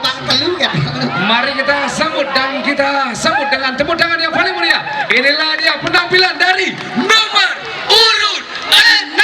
Bang Telu kan. Mari kita sambut dan kita sambut dengan tepuk tangan yang paling meriah. Inilah dia penampilan dari nomor urut 6.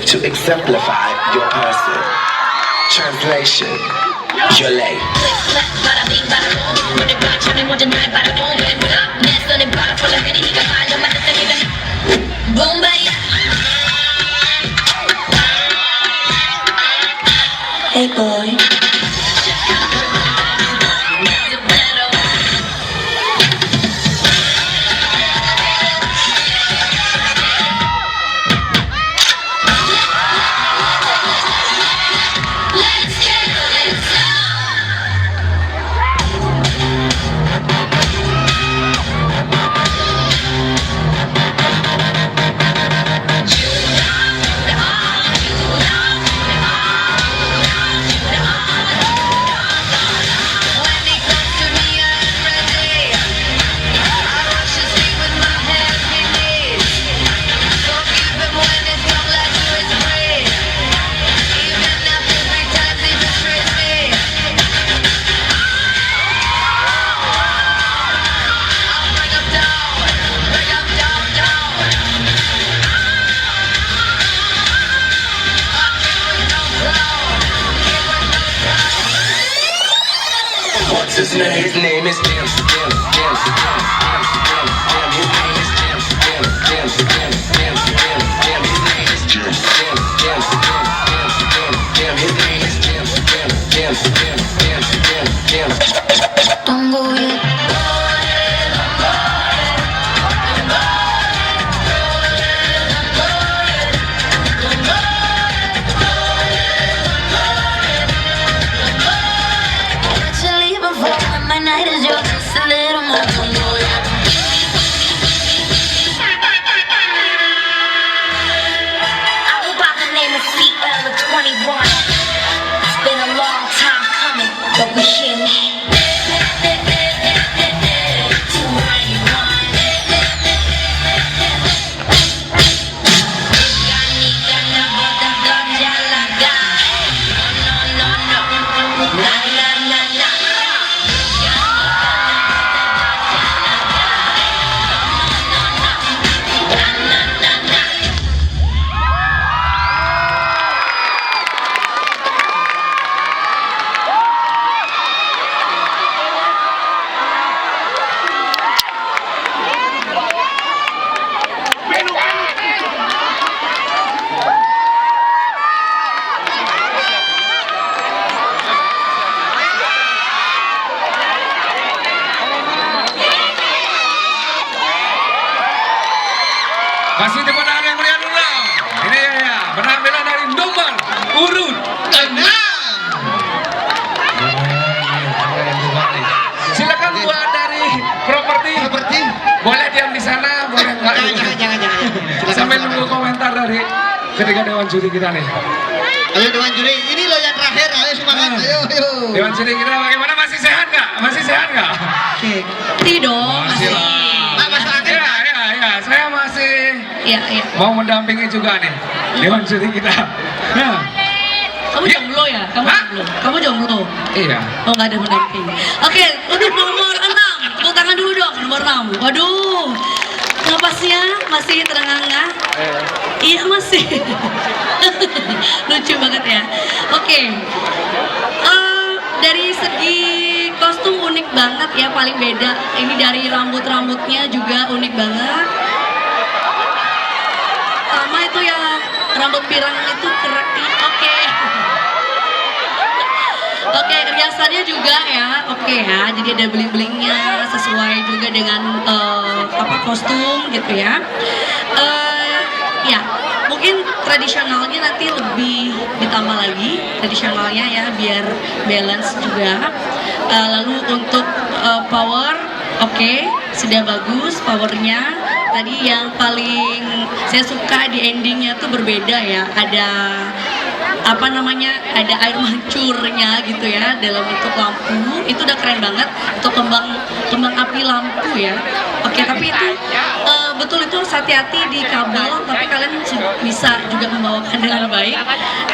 To exemplify your person. Translation, you're late. Hey boy. His name is Jam. His name is Jam. Don't go yet. My night is yours, just a little more. I go by the name of CL21. It's been a long time coming, but we here now. Sambil nunggu komentar dari ketiga dewan juri kita nih. Ayo dewan juri, ini loh yang terakhir, ayo semangat, ayo. Dewan juri kita bagaimana? Masih sehat nggak? Masih sehat nggak? Tidak, Masih lah. Pak, masuk angin, Ya, Pak. ya, saya masih ya. mau mendampingi juga nih dewan juri kita. Nah, Kamu Ya. jomblo ya? Hah? Kamu jomblo? iya. Oh, nggak ada pendamping. Oke, untuk nomor 6. Tepuk tangan dulu dong, nomor 6. Waduh, napasnya masih terengah-engah. Iya, masih. Lucu banget ya. Oke. Dari segi kostum unik banget ya, paling beda. Ini dari rambut-rambutnya juga unik banget. Sama itu yang rambut pirang itu keren. Oke, riasannya juga ya, oke ya. Jadi ada bling-blingnya sesuai juga dengan kostum gitu ya. Ya, mungkin tradisionalnya nanti lebih ditambah lagi tradisionalnya ya, biar balance juga. Lalu untuk power, oke, sudah bagus powernya. Tadi yang paling saya suka di endingnya tuh berbeda ya, ada ada air mancurnya gitu ya dalam bentuk lampu. Itu udah keren banget untuk kembang api lampu ya. Oke, tapi itu betul itu harus hati-hati di kabel, tapi kalian bisa juga membawakan dengan baik,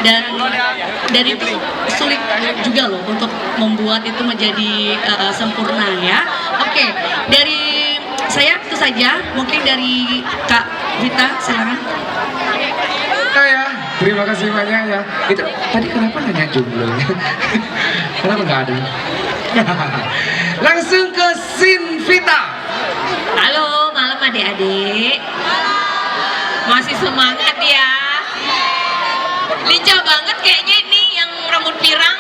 dan itu sulit juga loh untuk membuat itu menjadi sempurna ya. Oke, dari saya itu saja. Mungkin dari Kak Vita, silakan. Ya, terima kasih banyak ya. Itu tadi kenapa nanya jomblo? Kenapa nggak ada? Langsung ke Sinvita. Halo, malam adik-adik. Masih semangat ya? Lincah banget kayaknya ini yang rambut pirang.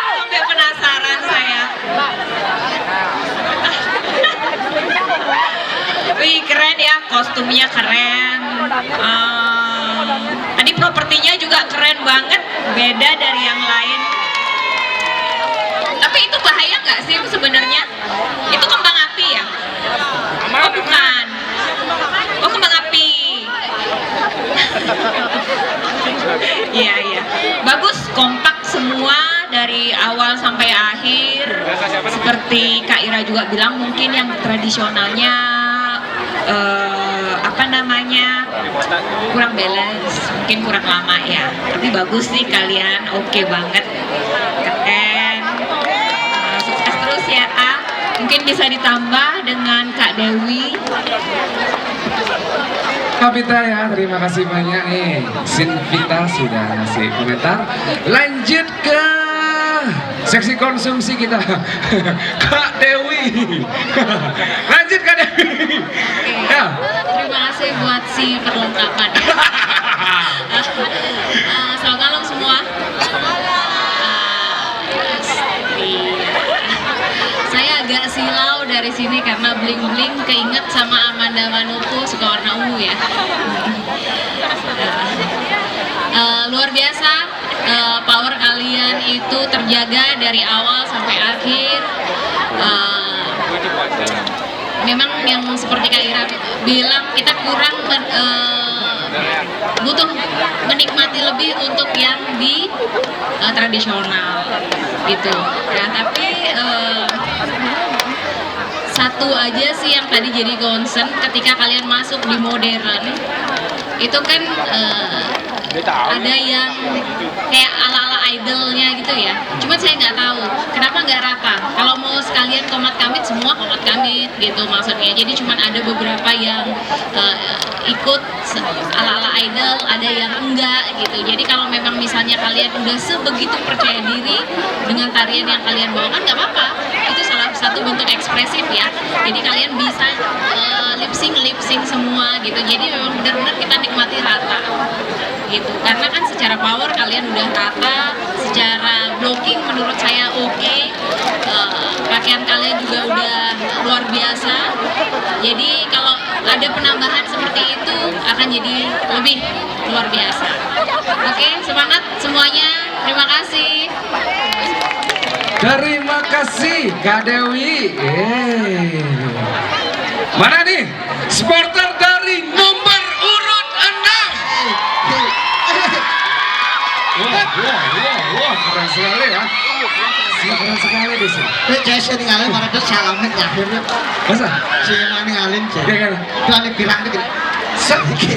Sampai penasaran saya. Wih, keren ya, kostumnya keren. Tadi propertinya juga keren banget, beda dari yang lain. Tapi itu bahaya nggak sih sebenarnya? Itu kembang api ya? Oh bukan. Oh kembang api. Iya iya. Bagus, kompak semua dari awal sampai akhir. Seperti Kak Ira juga bilang, mungkin yang tradisionalnya kurang balance, mungkin kurang lama ya. Tapi bagus nih kalian, oke banget, keren. Sukses terus ya A. Mungkin bisa ditambah dengan Kak Dewi. Kak Vita ya, terima kasih banyak nih. Sinvita sudah ngasih komentar. Lanjut ke seksi konsumsi kita. Kak Dewi. Lanjut Kak Dewi. Ya. Terima kasih buat si perlengkapan. Selamat malam semua. Saya agak silau dari sini karena bling-bling keinget sama Amanda Manopo suka warna ungu ya. Luar biasa, power kalian itu terjaga dari awal sampai akhir. Memang yang seperti Kak Ira bilang, kita kurang butuh menikmati lebih untuk yang di tradisional gitu ya. Tapi satu aja sih yang tadi jadi concern ketika kalian masuk di modern itu kan ada yang kayak ala-ala idolnya gitu ya. Cuma saya nggak tahu kenapa nggak rata. Kalau mau sekalian komat kamit, semua komat kamit gitu maksudnya. Jadi cuma ada beberapa yang ikut ala-ala idol, ada yang enggak gitu. Jadi kalau memang misalnya kalian udah sebegitu percaya diri dengan tarian yang kalian bawakan, nggak apa-apa. Itu salah satu bentuk ekspresif ya. Jadi kalian bisa lip sync semua gitu. Jadi memang benar-benar kita nikmati rata gitu. Karena kan secara power kalian udah rata, secara blocking menurut saya oke. Pakaian kalian juga udah luar biasa. Jadi kalau ada penambahan seperti itu akan jadi lebih luar biasa. Oke, semangat semuanya. Terima kasih. Terima kasih Kak Dewi. Mana nih? Supporter dari nomor urut 6. Wah, keren sekali ya. Keren sekali di sini. Jason ngalih para tuh salamet terakhir. Masa? Si mana ngalih? Iya kan? Tuh bilang tuh.